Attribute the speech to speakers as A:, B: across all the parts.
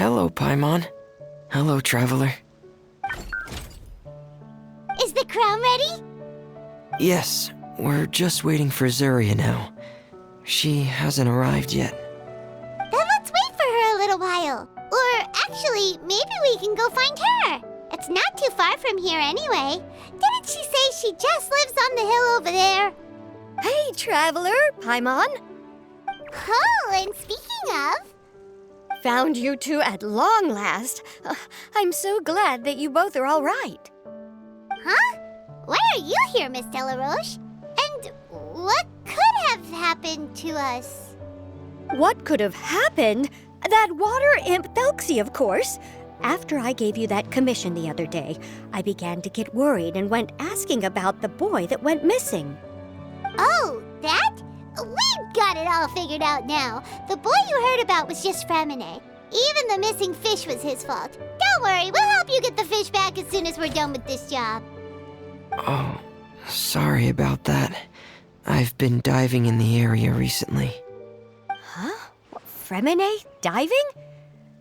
A: Hello, Paimon. Hello, traveler.
B: Is the crown ready?
A: Yes, we're just waiting for Zuria now. She hasn't arrived yet.
B: Then let's wait for her a little while. Or actually, maybe we can go find her. It's not too far from here anyway. Didn't she say she just lives on the hill over there?
C: Hey, traveler, Paimon.
B: Oh, and speaking of...
C: Found you two at long last. I'm so glad that you both are all right.
B: Huh? Why are you here, Miss Delaroche? And what could have happened to us?
C: What could have happened? That water imp Thelxie, of course. After I gave you that commission the other day, I began to get worried and went asking about the boy that went missing.
B: Oh, that? We've got it all figured out now. The boy you heard about was just Fremine. Even the missing fish was his fault. Don't worry, we'll help you get the fish back as soon as we're done with this job.
A: Oh, sorry about that. I've been diving in the area recently.
C: Huh? Fremine? Diving?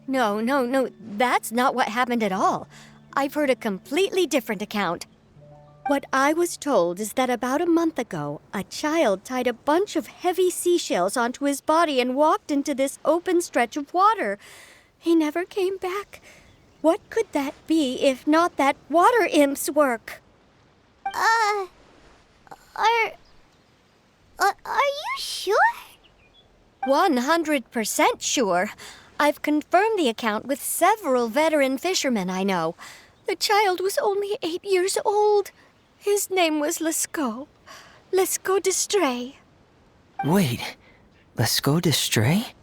C: No, that's not what happened at all. I've heard a completely different account. What I was told is that about a month ago, a child tied a bunch of heavy seashells onto his body and walked into this open stretch of water. He never came back. What could that be if not that water imp's work?
B: Are you sure?
C: 100% sure. I've confirmed the account with several veteran fishermen I know. The child was only 8 years old. His name was Lescaut. Lescaut d'Estray.
A: Wait, Lescaut d'Estray?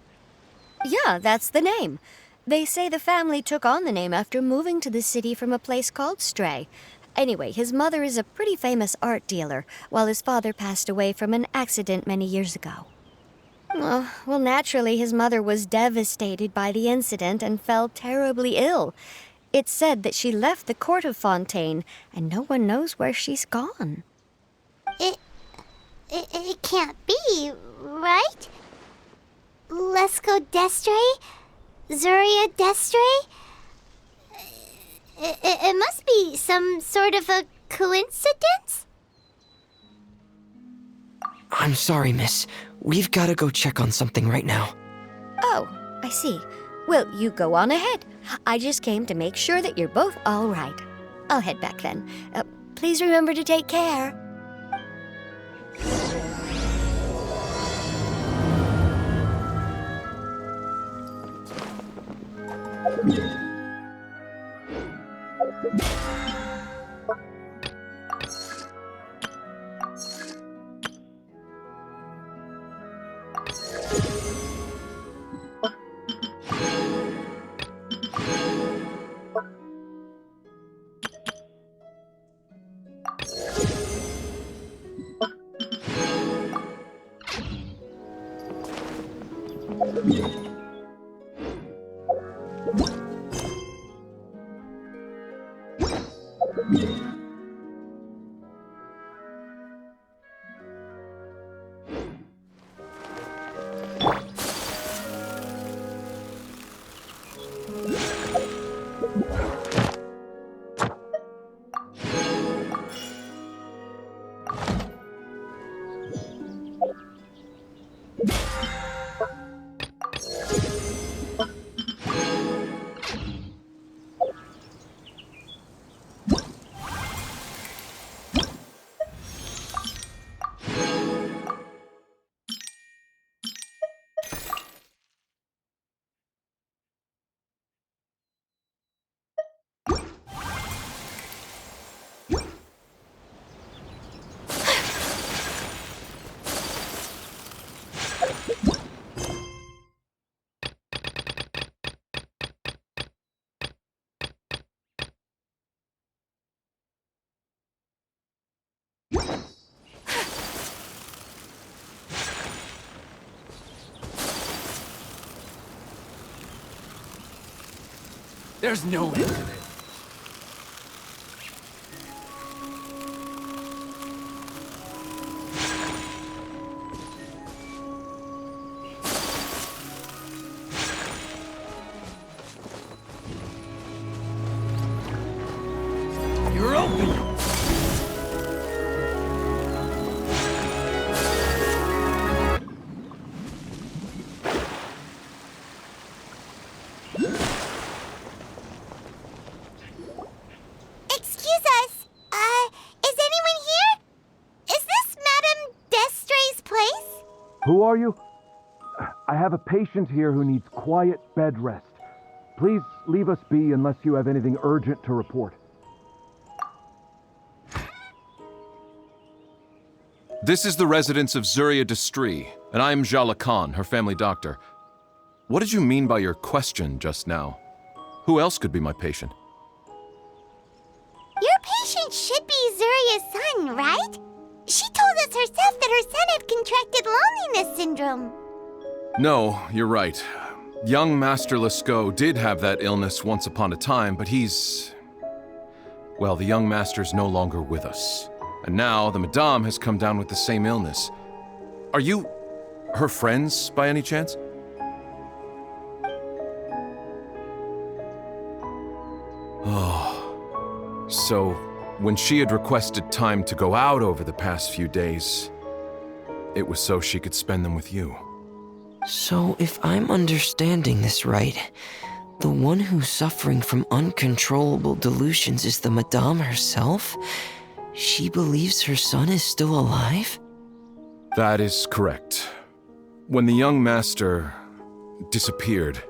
C: Yeah, that's the name. They say the family took on the name after moving to the city from a place called Stray. Anyway, his mother is a pretty famous art dealer, while his father passed away from an accident many years ago. Well, naturally, his mother was devastated by the incident and fell terribly ill. It's said that she left the court of Fontaine, and no one knows where she's gone.
B: It can't be, right? Lescaut d'Estray? Zuria d'Estray? It must be some sort of a coincidence?
A: I'm sorry, miss. We've got to go check on something right now.
C: Oh, I see. Well, you go on ahead. I just came to make sure that you're both all right. I'll head back then. Please remember to take care.
D: There's no end to this.
B: Excuse us. Is anyone here? Is this Madame Destray's place?
D: Who are you? I have a patient here who needs quiet bed rest. Please leave us be unless you have anything urgent to report.
E: This is the residence of Zuria Destry, and I'm Jala Khan, her family doctor. What did you mean by your question just now? Who else could be my patient?
B: Your patient should be Zuria's son, right? She told us herself that her son had contracted loneliness syndrome.
E: No, you're right. Young Master Lascaux did have that illness once upon a time, but well, the young master's no longer with us. And now the Madame has come down with the same illness. Are you her friends by any chance? Oh, so when she had requested time to go out over the past few days, it was so she could spend them with you.
A: So, if I'm understanding this right, the one who's suffering from uncontrollable delusions is the Madame herself? She believes her son is still alive?
E: That is correct. When the young master disappeared,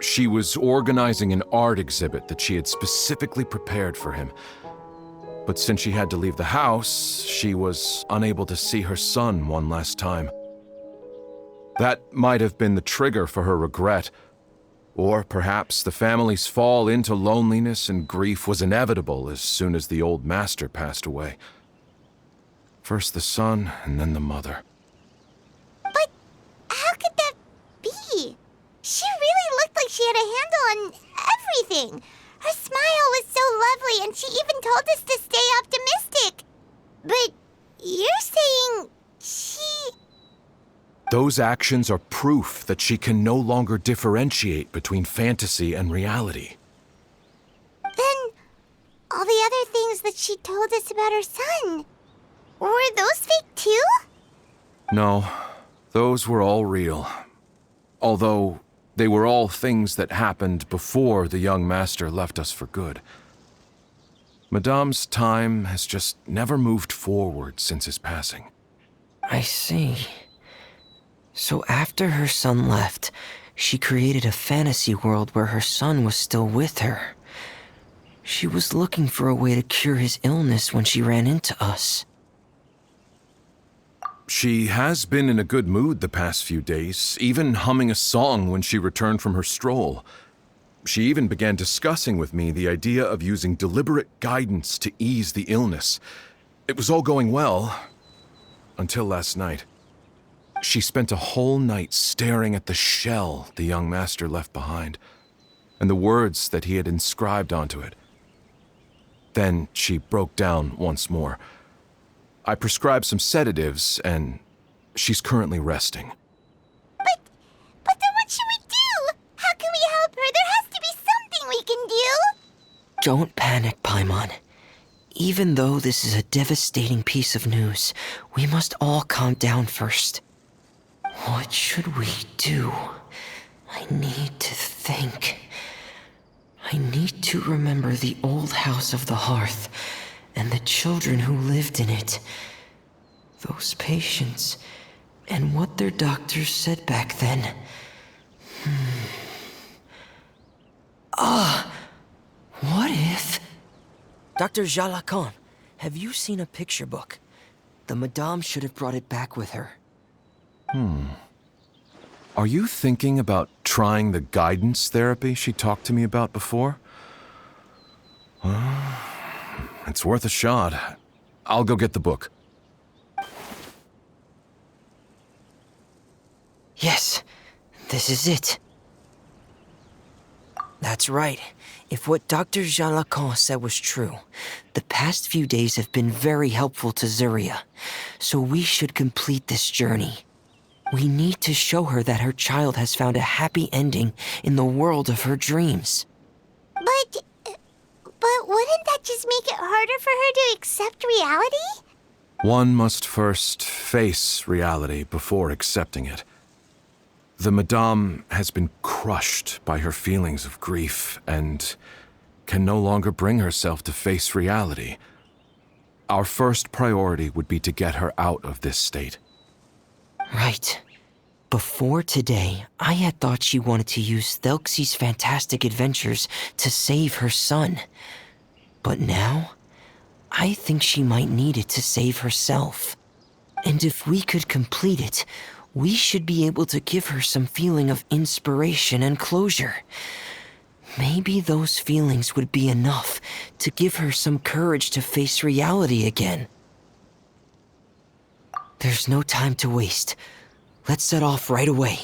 E: she was organizing an art exhibit that she had specifically prepared for him. But since she had to leave the house, she was unable to see her son one last time. That might have been the trigger for her regret. Or perhaps the family's fall into loneliness and grief was inevitable as soon as the old master passed away. First the son, and then the mother.
B: But how could that be? She really looked like she had a handle on everything. Her smile was so lovely, and she even told us to stay optimistic. But you're saying she...
E: Those actions are proof that she can no longer differentiate between fantasy and reality.
B: Then, all the other things that she told us about her son, were those fake too?
E: No, those were all real. Although, they were all things that happened before the young master left us for good. Madame's time has just never moved forward since his passing.
A: I see. So after her son left, she created a fantasy world where her son was still with her. She was looking for a way to cure his illness when she ran into us.
E: She has been in a good mood the past few days, even humming a song when she returned from her stroll. She even began discussing with me the idea of using deliberate guidance to ease the illness. It was all going well, until last night. She spent a whole night staring at the shell the young master left behind, and the words that he had inscribed onto it. Then she broke down once more. I prescribed some sedatives, and she's currently resting.
B: But then what should we do? How can we help her? There has to be something we can do!
A: Don't panic, Paimon. Even though this is a devastating piece of news, we must all calm down first. What should we do? I need to think. I need to remember the old house of the hearth and the children who lived in it. Those patients and what their doctors said back then. What if... Dr. Jalacan, have you seen a picture book? The Madame should have brought it back with her.
E: Are you thinking about trying the guidance therapy she talked to me about before? It's worth a shot. I'll go get the book.
A: Yes, this is it. That's right. If what Dr. Jalacan said was true, the past few days have been very helpful to Zuria, so we should complete this journey. We need to show her that her child has found a happy ending in the world of her dreams.
B: But wouldn't that just make it harder for her to accept reality?
E: One must first face reality before accepting it. The Madame has been crushed by her feelings of grief and can no longer bring herself to face reality. Our first priority would be to get her out of this state.
A: Right. Before today, I had thought she wanted to use Thelxie's fantastic adventures to save her son. But now, I think she might need it to save herself. And if we could complete it, we should be able to give her some feeling of inspiration and closure. Maybe those feelings would be enough to give her some courage to face reality again. There's no time to waste. Let's set off right away.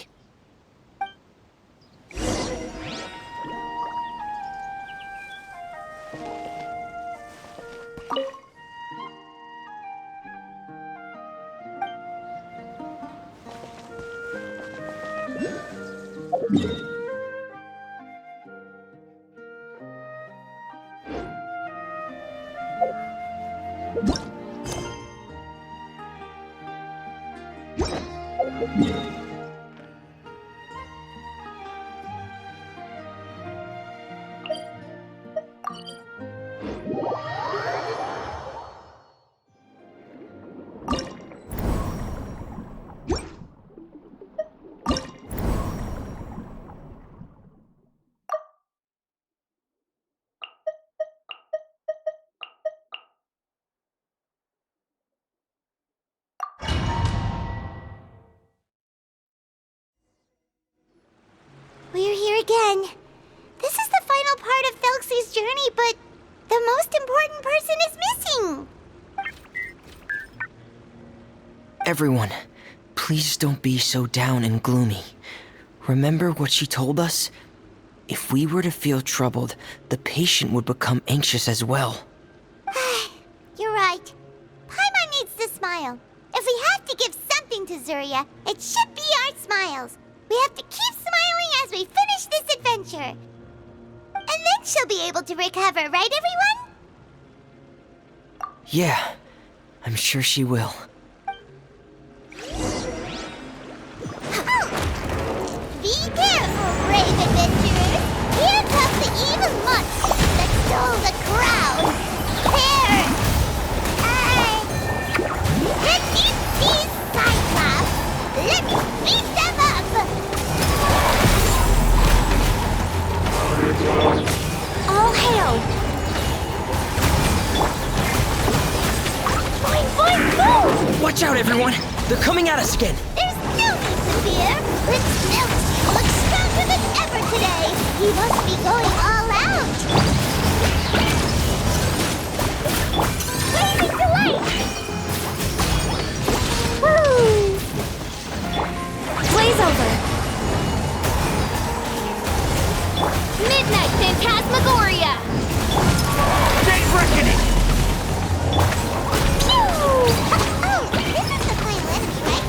B: We're here again. This is the final part of Thelxie's journey, but the most important person is missing.
A: Everyone, please don't be so down and gloomy. Remember what she told us? If we were to feel troubled, the patient would become anxious as well.
B: You're right. Paimon needs to smile. If we have to give something to Zuria, it should be our smiles. We have to keep smiling as we finish this adventure. And then she'll be able to recover, right, everyone?
A: Yeah, I'm sure she will.
B: Be careful, brave adventurers! Here comes the evil monster that stole the crown! There! Let me see Cyclops! Let me beat them up! All hail! Boing, boing, boom!
A: Watch out, everyone! They're coming at us again!
B: There's no need to fear! Thelxie looks stronger than ever today! He must be going all out! Blazing delight! Woo!
C: Blaze over!
B: Midnight Phantasmagoria!
A: Day Reckoning!
B: Oh, this is the final enemy, right?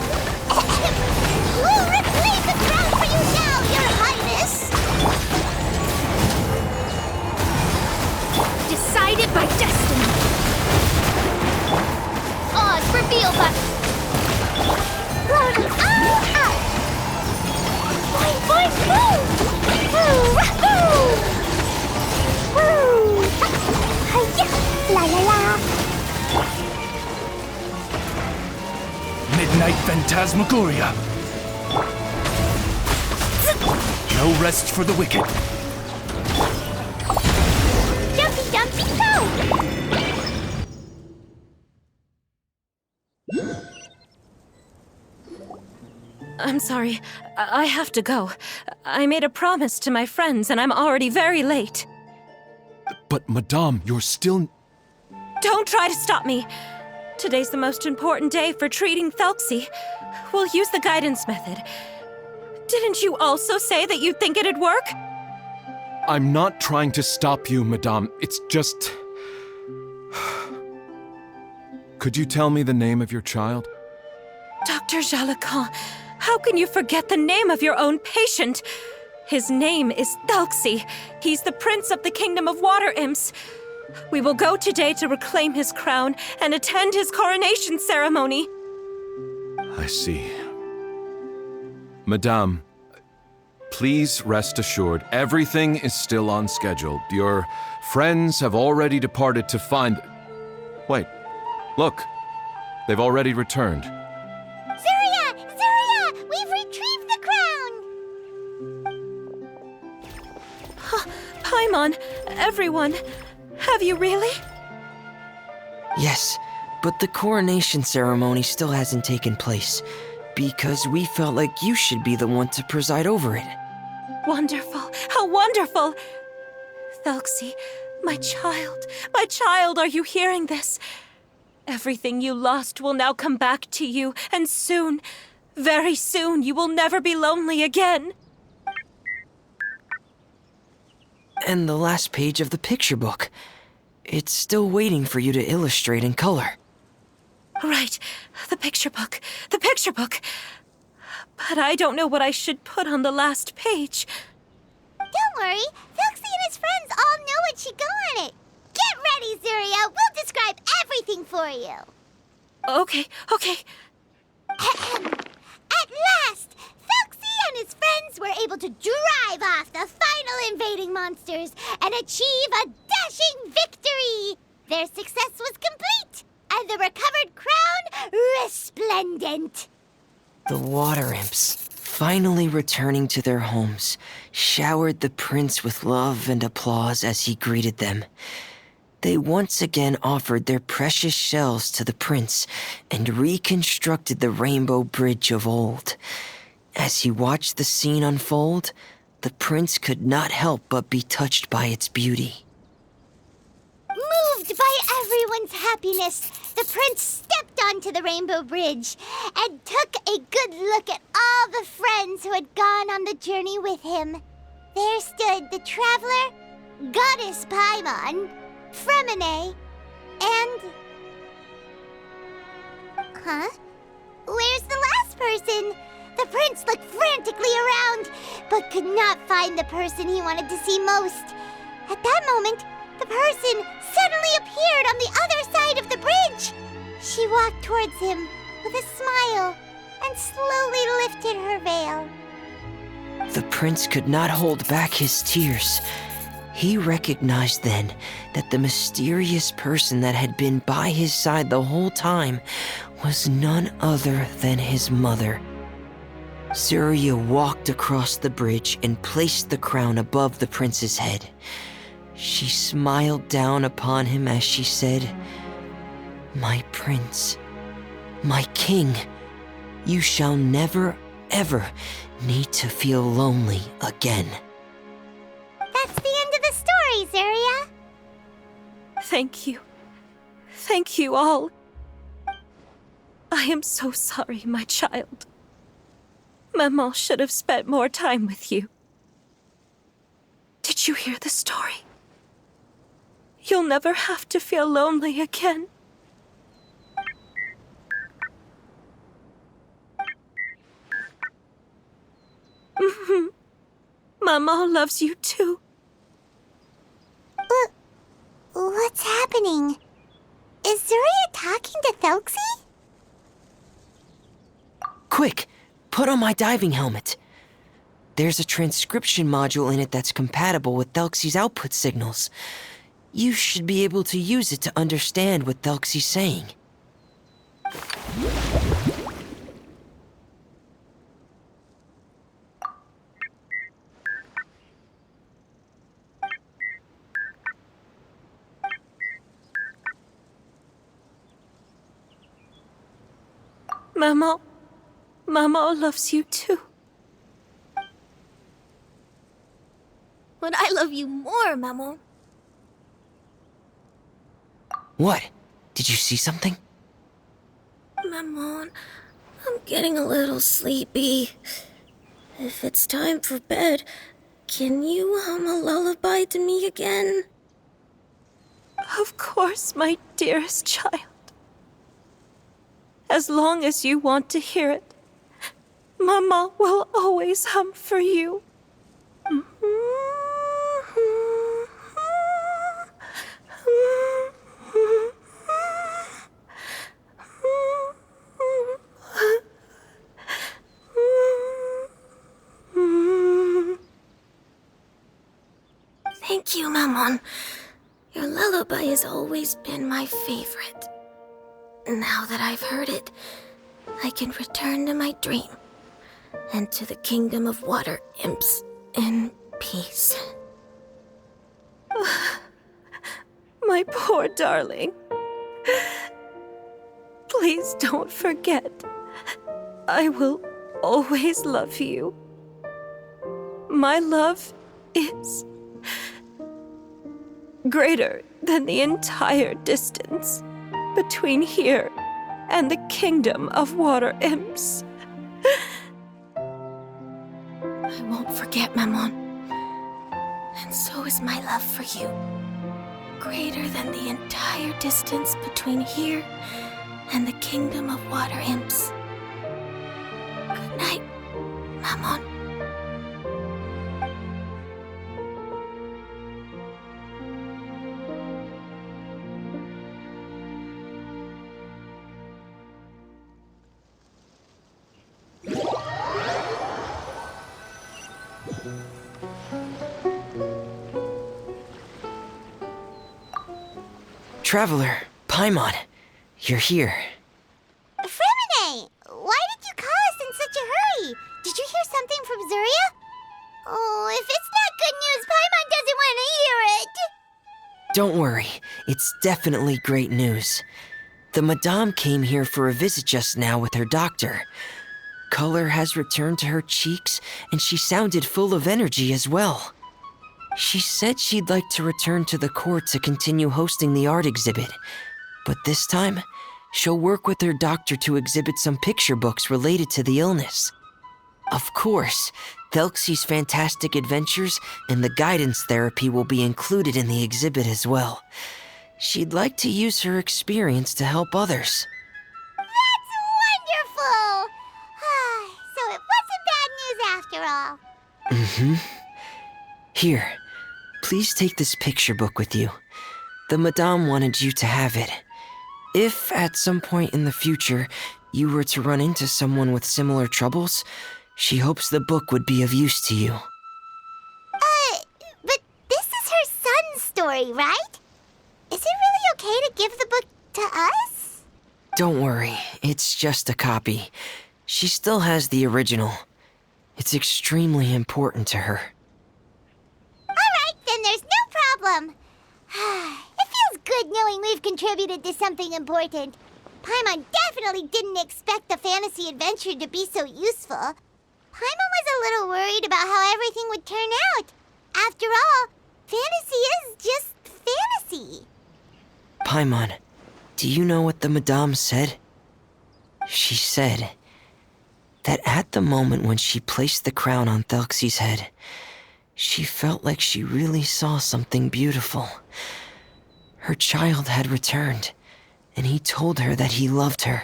B: We'll reclaim the crown for you now, Your Highness!
C: Decided by destiny!
B: Odd reveal button! Glory all out! Boing, boing, boom! Woo, wahoo! Woo! Hi-ya! La la la!
F: Midnight Phantasmagoria. No rest for the wicked.
B: Jumpy, jumpy, go!
G: I'm sorry. I have to go. I made a promise to my friends, and I'm already very late.
E: But, Madame, you're still...
G: Don't try to stop me. Today's the most important day for treating Thelxie. We'll use the guidance method. Didn't you also say that you'd think it'd work?
E: I'm not trying to stop you, Madame. It's just... Could you tell me the name of your child?
G: Dr. Jalacan, how can you forget the name of your own patient? His name is Thelxie. He's the prince of the kingdom of water imps. We will go today to reclaim his crown and attend his coronation ceremony.
E: I see. Madame, Please rest assured, everything is still on schedule. Your friends have already departed to find... Wait, look. They've already returned.
B: Zuria! Zuria! We've retrieved the crown!
G: Paimon, everyone, have you really?
A: Yes, but the coronation ceremony still hasn't taken place, because we felt like you should be the one to preside over it.
G: Wonderful! How wonderful! Thelxie, my child, are you hearing this? Everything you lost will now come back to you, and soon, very soon, you will never be lonely again.
A: And the last page of the picture book. It's still waiting for you to illustrate in color.
G: Right, the picture book. But I don't know what I should put on the last page.
B: Don't worry, Thelxie and his friends all know what should go on it. Get ready, Zuria. We'll describe everything for you.
G: Okay.
B: At last, Thelxie and his friends were able to drive off the final invading monsters and achieve a dashing victory. Their success was complete, and the recovered crown resplendent.
A: The water imps, finally returning to their homes, showered the prince with love and applause as he greeted them. They once again offered their precious shells to the prince and reconstructed the rainbow bridge of old. As he watched the scene unfold, the prince could not help but be touched by its beauty.
B: Moved by everyone's happiness, the prince stepped onto the rainbow bridge and took a good look at all the friends who had gone on the journey with him. There stood the traveler, Goddess Paimon, Fremine, and... Huh? Where's the last person? The prince looked frantically around, but could not find the person he wanted to see most. At that moment, the person suddenly appeared on the other side of the bridge. She walked towards him with a smile and slowly lifted her veil.
A: The prince could not hold back his tears. He recognized then that the mysterious person that had been by his side the whole time was none other than his mother. Zuria walked across the bridge and placed the crown above the prince's head. She smiled down upon him as she said, "My prince, my king, you shall never, ever need to feel lonely again."
B: That's the end of the story, Zuria.
G: Thank you. Thank you all. I am so sorry, my child. Maman should have spent more time with you. Did you hear the story? You'll never have to feel lonely again. Maman loves you too.
B: What's happening? Is Zuria talking to Thelxie?
A: Quick, put on my diving helmet. There's a transcription module in it that's compatible with Thelxie's output signals. You should be able to use it to understand what Thelxie's saying.
G: Maman loves you too.
H: But I love you more, Maman.
A: What? Did you see something?
H: Maman, I'm getting a little sleepy. If it's time for bed, can you hum a lullaby to me again?
G: Of course, my dearest child. As long as you want to hear it, Mama will always hum for you.
H: Thank you, Mammon. Your lullaby has always been my favorite. Now that I've heard it, I can return to my dream and to the kingdom of water imps in peace.
G: My poor darling. Please don't forget. I will always love you. My love is greater than the entire distance between here and the kingdom of water imps.
H: I won't forget, Mammon. And so is my love for you. Greater than the entire distance between here and the kingdom of water imps. Good night, Mammon.
A: Traveler, Paimon, you're here.
B: Fremine, why did you call us in such a hurry? Did you hear something from Zuria? Oh, if it's not good news, Paimon doesn't want to hear it.
A: Don't worry, it's definitely great news. The Madame came here for a visit just now with her doctor. Color has returned to her cheeks, and she sounded full of energy as well. She said she'd like to return to the court to continue hosting the art exhibit. But this time, she'll work with her doctor to exhibit some picture books related to the illness. Of course, Thelxie's fantastic adventures and the guidance therapy will be included in the exhibit as well. She'd like to use her experience to help others.
B: That's wonderful! So it wasn't bad news after all.
A: Mm-hmm. Here, please take this picture book with you. The Madame wanted you to have it. If, at some point in the future, you were to run into someone with similar troubles, she hopes the book would be of use to you.
B: But this is her son's story, right? Is it really okay to give the book to us?
A: Don't worry, it's just a copy. She still has the original. It's extremely important to her.
B: Alright, then there's no problem. It feels good knowing we've contributed to something important. Paimon definitely didn't expect the fantasy adventure to be so useful. Paimon was a little worried about how everything would turn out. After all, fantasy is just fantasy.
A: Paimon, do you know what the Madame said? She said that at the moment when she placed the crown on Thelxie's head, she felt like she really saw something beautiful. Her child had returned, and he told her that he loved her.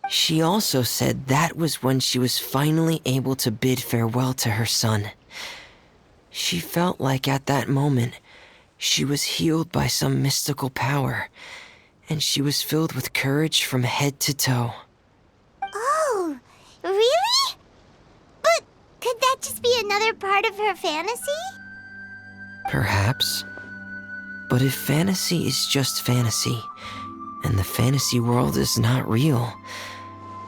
A: She also said that was when she was finally able to bid farewell to her son. She felt like at that moment, she was healed by some mystical power, and she was filled with courage from head to toe.
B: Oh, really? But could that just be another part of her fantasy?
A: Perhaps. But if fantasy is just fantasy, and the fantasy world is not real,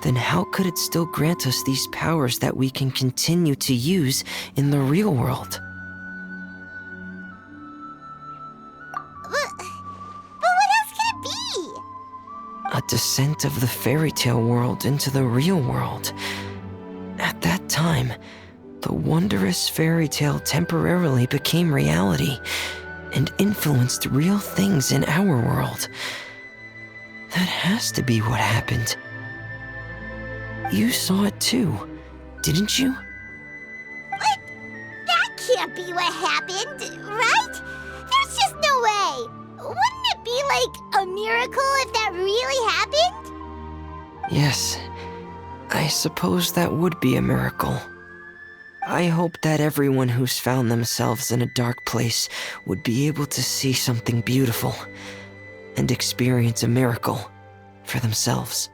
A: then how could it still grant us these powers that we can continue to use in the real world?
B: But what else could it be?
A: A descent of the fairy tale world into the real world. At that time, the wondrous fairy tale temporarily became reality and influenced real things in our world. That has to be what happened. You saw it too, didn't you?
B: But that can't be what happened, right? There's just no way. Wouldn't it be like a miracle if that really happened?
A: Yes, I suppose that would be a miracle. I hope that everyone who's found themselves in a dark place would be able to see something beautiful and experience a miracle for themselves.